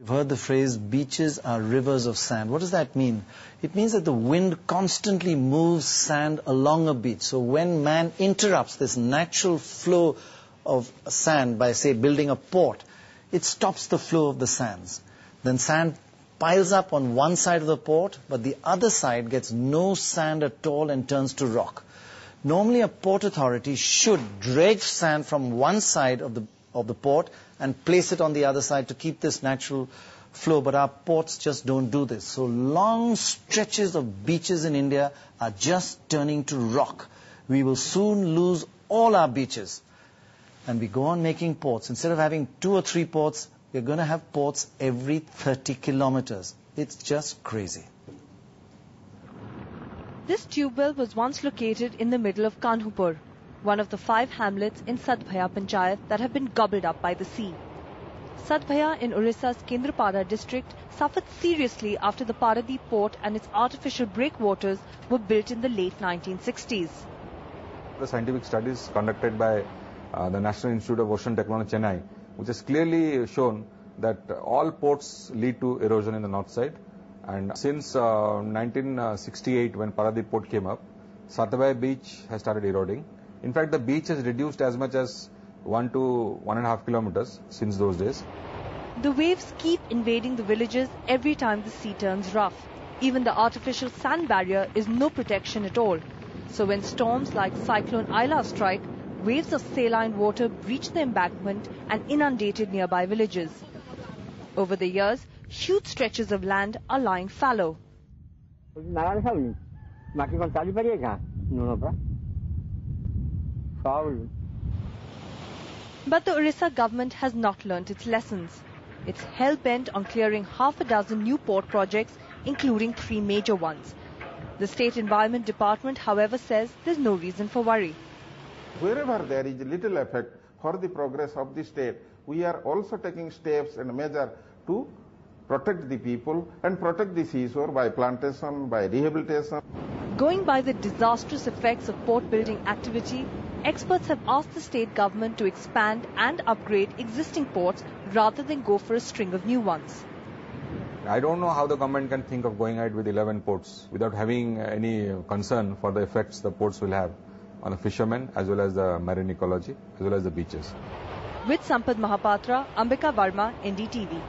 heard the phrase, beaches are rivers of sand. What does that mean? It means that the wind constantly moves sand along a beach. So when man interrupts this natural flow of sand by, say, building a port, it stops the flow of the sands. Then sand piles up on one side of the port, but the other side gets no sand at all and turns to rock. Normally a port authority should dredge sand from one side of the port and place it on the other side to keep this natural flow, but our ports just don't do this. So long stretches of beaches in India are just turning to rock. We will soon lose all our beaches. And we go on making ports. Instead of having 2 or 3 ports, we're going to have ports every 30 kilometers. It's just crazy. This tube well was once located in the middle of Kanhupur, one of the 5 hamlets in Sadbhaya Panchayat that have been gobbled up by the sea. Sadbhaya in Orissa's Kendrapada district suffered seriously after the Paradeep Port and its artificial breakwaters were built in the late 1960s. The scientific studies conducted by the National Institute of Ocean Technology, Chennai, which has clearly shown that all ports lead to erosion in the north side. And since 1968, when Paradeep Port came up, Sadbhaya beach has started eroding. In fact, the beach has reduced as much as 1 to 1.5 kilometers since those days. The waves keep invading the villages every time the sea turns rough. Even the artificial sand barrier is no protection at all. So when storms like Cyclone Aila strike, waves of saline water breach the embankment and inundated nearby villages. Over the years, huge stretches of land are lying fallow. But the Orissa government has not learnt its lessons. It's hell-bent on clearing half a dozen new port projects, including 3 major ones. The State Environment Department, however, says there's no reason for worry. Wherever there is little effect for the progress of the state, we are also taking steps and measures to protect the people and protect the seashore by plantation, by rehabilitation. Going by the disastrous effects of port building activity, experts have asked the state government to expand and upgrade existing ports rather than go for a string of new ones. I don't know how the government can think of going ahead with 11 ports without having any concern for the effects the ports will have on the fishermen as well as the marine ecology as well as the beaches. With Sampad Mahapatra, Ambika Varma, NDTV.